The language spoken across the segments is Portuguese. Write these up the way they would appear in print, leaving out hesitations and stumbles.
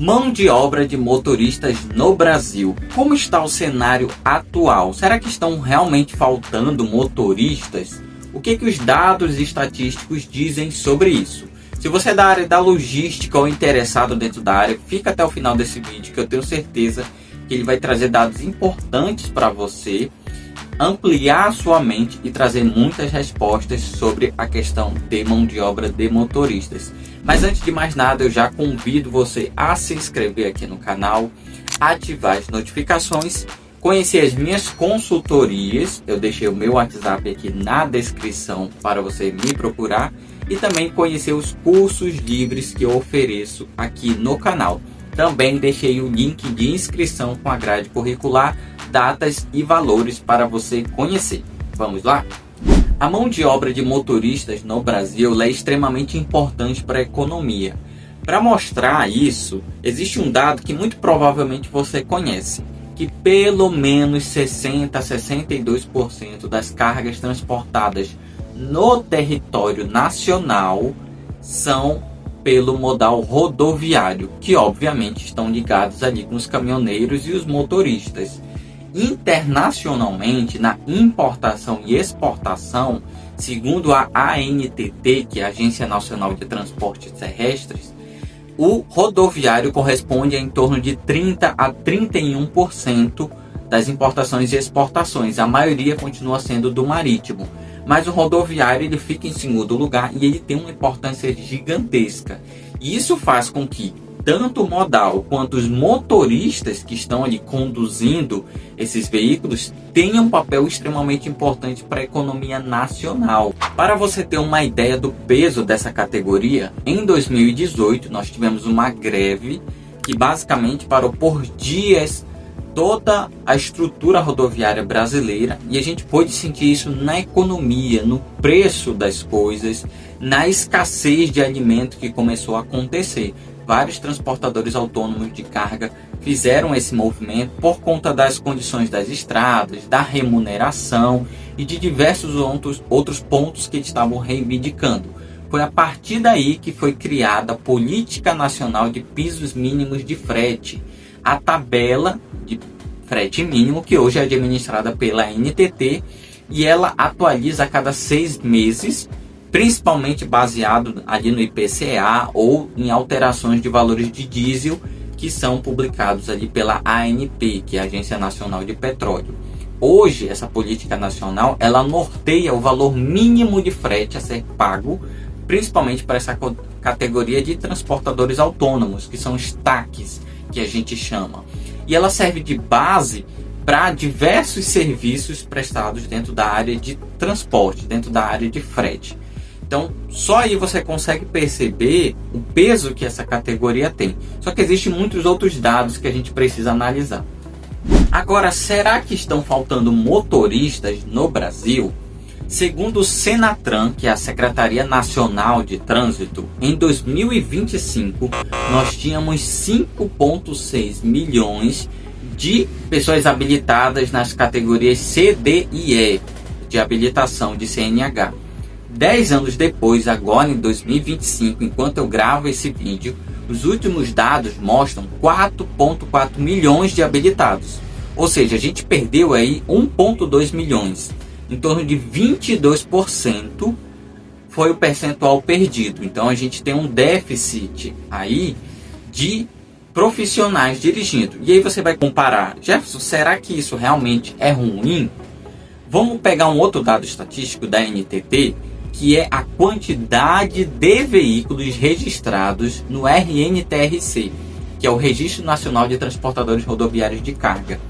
Mão de obra de motoristas no Brasil. Como está o cenário atual? Será que estão realmente faltando motoristas? O que os dados estatísticos dizem sobre isso? Se você é da área da logística ou interessado dentro da área, fica até o final desse vídeo que eu tenho certeza que ele vai trazer dados importantes para você, ampliar a sua mente e trazer muitas respostas sobre a questão de mão de obra de motoristas. Mas antes de mais nada, eu já convido você a se inscrever aqui no canal, ativar as notificações, conhecer as minhas consultorias. Eu deixei o meu WhatsApp aqui na descrição para você me procurar e também conhecer os cursos livres que eu ofereço aqui no canal. Também deixei o link de inscrição com a grade curricular, datas e valores para você conhecer. Vamos lá? A mão de obra de motoristas no Brasil é extremamente importante para a economia. Para mostrar isso, existe um dado que muito provavelmente você conhece, que pelo menos 60 a 62% das cargas transportadas no território nacional são pelo modal rodoviário, que obviamente estão ligados ali com os caminhoneiros e os motoristas. Internacionalmente, na importação e exportação, segundo a ANTT, que é a Agência Nacional de Transportes Terrestres, o rodoviário corresponde a em torno de 30 a 31% das importações e exportações. A maioria continua sendo do marítimo, mas o rodoviário ele fica em segundo lugar e ele tem uma importância gigantesca. E isso faz com que tanto o modal quanto os motoristas que estão ali conduzindo esses veículos tenham um papel extremamente importante para a economia nacional. Para você ter uma ideia do peso dessa categoria, em 2018 nós tivemos uma greve que basicamente parou por dias toda a estrutura rodoviária brasileira, e a gente pôde sentir isso na economia, no preço das coisas, na escassez de alimento que começou a acontecer. Vários transportadores autônomos de carga fizeram esse movimento por conta das condições das estradas, da remuneração e de diversos outros pontos que eles estavam reivindicando. Foi a partir daí que foi criada a Política Nacional de Pisos Mínimos de Frete, a tabela de frete mínimo que hoje é administrada pela ANTT, e ela atualiza a cada 6 meses, principalmente baseado ali no IPCA ou em alterações de valores de diesel que são publicados ali pela ANP, que é a Agência Nacional de Petróleo. Hoje, essa política nacional, ela norteia o valor mínimo de frete a ser pago, principalmente para essa categoria de transportadores autônomos, que são os TACs, que a gente chama. E ela serve de base para diversos serviços prestados dentro da área de transporte, dentro da área de frete. Então, só aí você consegue perceber o peso que essa categoria tem. Só que existem muitos outros dados que a gente precisa analisar. Agora, será que estão faltando motoristas no Brasil? Segundo o Senatran, que é a Secretaria Nacional de Trânsito, em 2025 nós tínhamos 5,6 milhões de pessoas habilitadas nas categorias C, D e E de habilitação de CNH. 10 anos depois, agora em 2025, enquanto eu gravo esse vídeo, os últimos dados mostram 4,4 milhões de habilitados. Ou seja, a gente perdeu aí 1,2 milhões. Em torno de 22% foi o percentual perdido. Então a gente tem um déficit aí de profissionais dirigindo. E aí você vai comparar, Jefferson, será que isso realmente é ruim? Vamos pegar um outro dado estatístico da NTT, que é a quantidade de veículos registrados no RNTRC, que é o Registro Nacional de Transportadores Rodoviários de Carga.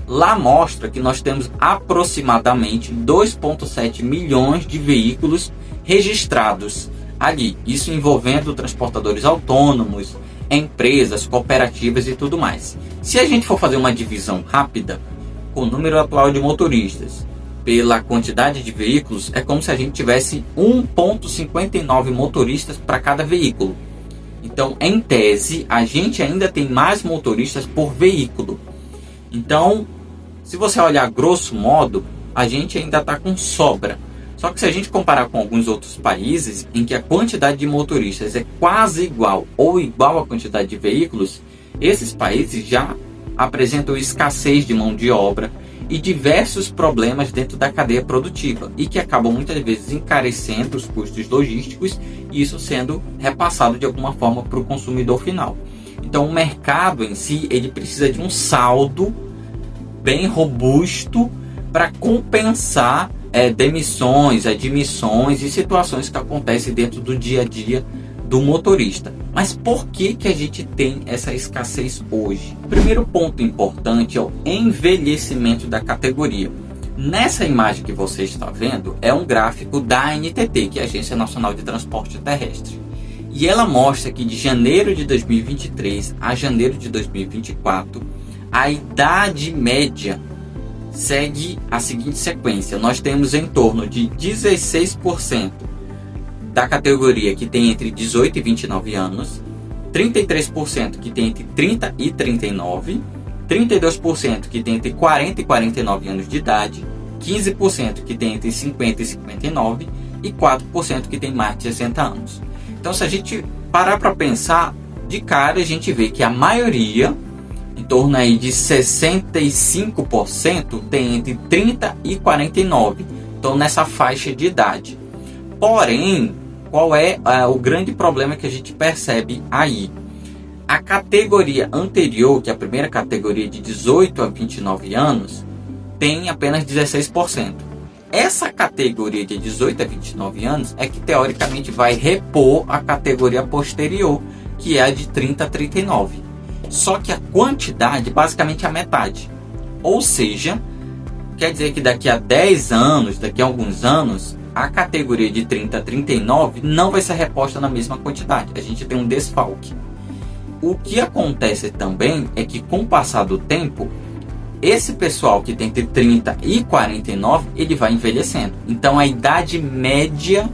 Lá mostra que nós temos aproximadamente 2,7 milhões de veículos registrados ali, isso envolvendo transportadores autônomos, empresas, cooperativas e tudo mais. Se a gente for fazer uma divisão rápida, com o número atual de motoristas pela quantidade de veículos, é como se a gente tivesse 1,59 motoristas para cada veículo. Então, em tese, a gente ainda tem mais motoristas por veículo. Então, se você olhar grosso modo, a gente ainda está com sobra. Só que se a gente comparar com alguns outros países em que a quantidade de motoristas é quase igual ou igual à quantidade de veículos, esses países já apresentam escassez de mão de obra e diversos problemas dentro da cadeia produtiva e que acabam muitas vezes encarecendo os custos logísticos e isso sendo repassado de alguma forma para o consumidor final. Então o mercado em si ele precisa de um saldo bem robusto para compensar demissões, admissões e situações que acontecem dentro do dia a dia do motorista. Mas por que a gente tem essa escassez hoje? O primeiro ponto importante é o envelhecimento da categoria. Nessa imagem que você está vendo é um gráfico da ANTT, que é a Agência Nacional de Transporte Terrestre. E ela mostra que de janeiro de 2023 a janeiro de 2024, a idade média segue a seguinte sequência. Nós temos em torno de 16% da categoria que tem entre 18 e 29 anos, 33% que tem entre 30 e 39, 32% que tem entre 40 e 49 anos de idade, 15% que tem entre 50 e 59 e 4% que tem mais de 60 anos. Então, se a gente parar para pensar, de cara a gente vê que a maioria, em torno aí de 65%, tem entre 30 e 49, então nessa faixa de idade. Porém, qual é o grande problema que a gente percebe aí? A categoria anterior, que é a primeira categoria de 18 a 29 anos, tem apenas 16%. Essa categoria de 18 a 29 anos é que teoricamente vai repor a categoria posterior, que é a de 30 a 39. Só que a quantidade basicamente é a metade. Ou seja, quer dizer que daqui a 10 anos, daqui a alguns anos, a categoria de 30 a 39 não vai ser reposta na mesma quantidade. A gente tem um desfalque. O que acontece também é que com o passar do tempo, esse pessoal que tem entre 30 e 49, ele vai envelhecendo. Então a idade média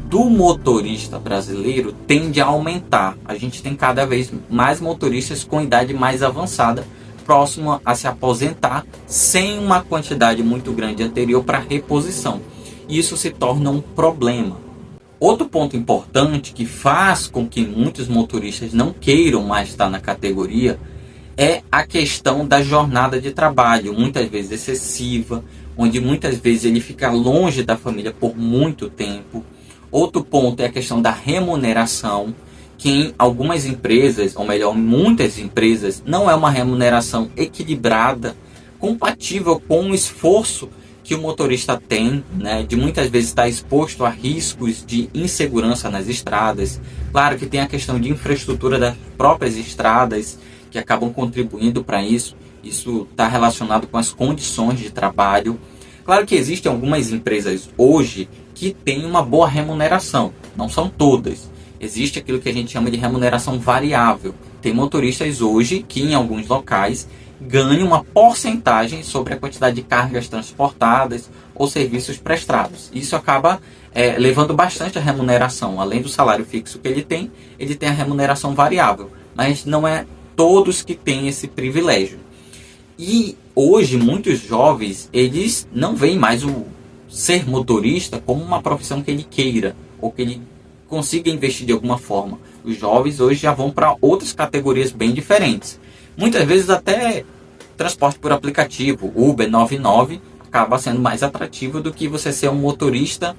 do motorista brasileiro tende a aumentar. A gente tem cada vez mais motoristas com idade mais avançada, próximo a se aposentar, sem uma quantidade muito grande anterior para reposição. Isso se torna um problema. Outro ponto importante que faz com que muitos motoristas não queiram mais estar na categoria é a questão da jornada de trabalho, muitas vezes excessiva, onde muitas vezes ele fica longe da família por muito tempo. Outro ponto é a questão da remuneração, que em algumas empresas, ou melhor, muitas empresas, não é uma remuneração equilibrada, compatível com o esforço que o motorista tem, né, de muitas vezes estar exposto a riscos de insegurança nas estradas. Claro que tem a questão de infraestrutura das próprias estradas, que acabam contribuindo para isso. Isso está relacionado com as condições de trabalho. Claro que existem algumas empresas hoje que têm uma boa remuneração, não são todas. Existe aquilo que a gente chama de remuneração variável. Tem motoristas hoje que em alguns locais ganham uma porcentagem sobre a quantidade de cargas transportadas ou serviços prestados. Isso acaba levando bastante a remuneração. Além do salário fixo que ele tem a remuneração variável. Mas não é todos que têm esse privilégio. E hoje muitos jovens, eles não veem mais o ser motorista como uma profissão que ele queira ou que ele consiga investir de alguma forma. Os jovens hoje já vão para outras categorias bem diferentes. Muitas vezes até transporte por aplicativo, Uber 99, acaba sendo mais atrativo do que você ser um motorista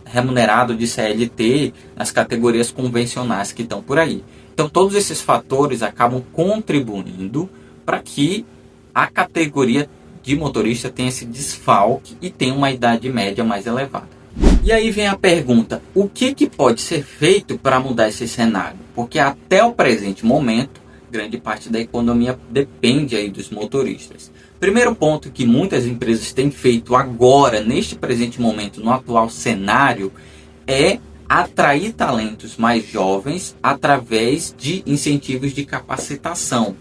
remunerado de CLT nas categorias convencionais que estão por aí. Então todos esses fatores acabam contribuindo para que a categoria de motorista tenha esse desfalque e tenha uma idade média mais elevada. E aí vem a pergunta, o que pode ser feito para mudar esse cenário? Porque até o presente momento, grande parte da economia depende aí dos motoristas. Primeiro ponto que muitas empresas têm feito agora, neste presente momento, no atual cenário, é atrair talentos mais jovens através de incentivos de capacitação.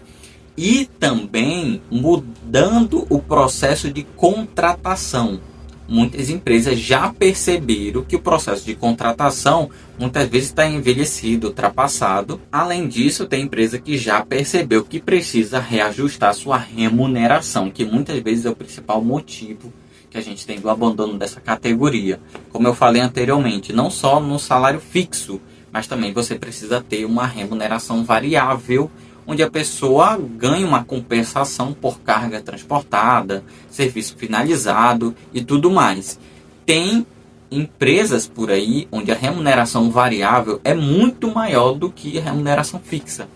E também mudando o processo de contratação. Muitas empresas já perceberam que o processo de contratação muitas vezes está envelhecido, ultrapassado. Além disso, tem empresa que já percebeu que precisa reajustar sua remuneração, que muitas vezes é o principal motivo que a gente tem do abandono dessa categoria. Como eu falei anteriormente, não só no salário fixo, mas também você precisa ter uma remuneração variável, onde a pessoa ganha uma compensação por carga transportada, serviço finalizado e tudo mais. Tem empresas por aí onde a remuneração variável é muito maior do que a remuneração fixa.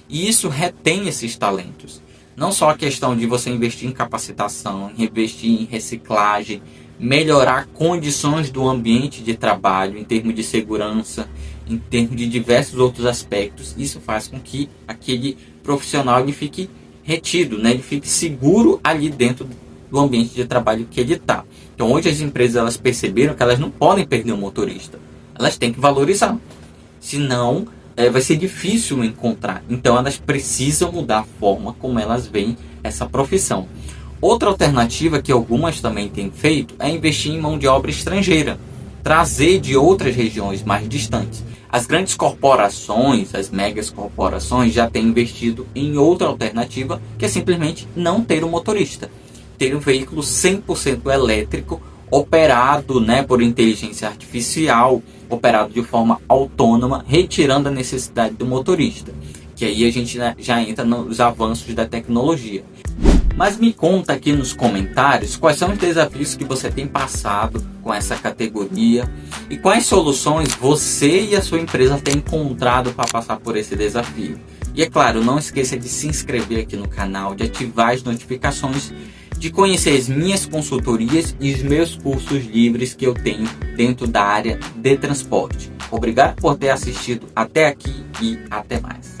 E isso retém esses talentos. Não só a questão de você investir em capacitação, investir em reciclagem, melhorar condições do ambiente de trabalho em termos de segurança, em termos de diversos outros aspectos. Isso faz com que aquele profissional ele fique retido, né? Ele fique seguro ali dentro do ambiente de trabalho que ele está. Então hoje as empresas elas perceberam que elas não podem perder o motorista. Elas têm que valorizar. Senão vai ser difícil encontrar. Então elas precisam mudar a forma como elas veem essa profissão. Outra alternativa que algumas também têm feito é investir em mão de obra estrangeira. Trazer de outras regiões mais distantes. As grandes corporações, as megas corporações já têm investido em outra alternativa, que é simplesmente não ter um motorista. Ter um veículo 100% elétrico, operado, né, por inteligência artificial, operado de forma autônoma, retirando a necessidade do motorista. Que aí a gente já entra nos avanços da tecnologia. Mas me conta aqui nos comentários quais são os desafios que você tem passado com essa categoria e quais soluções você e a sua empresa têm encontrado para passar por esse desafio. E é claro, não esqueça de se inscrever aqui no canal, de ativar as notificações, de conhecer as minhas consultorias e os meus cursos livres que eu tenho dentro da área de transporte. Obrigado por ter assistido até aqui e até mais.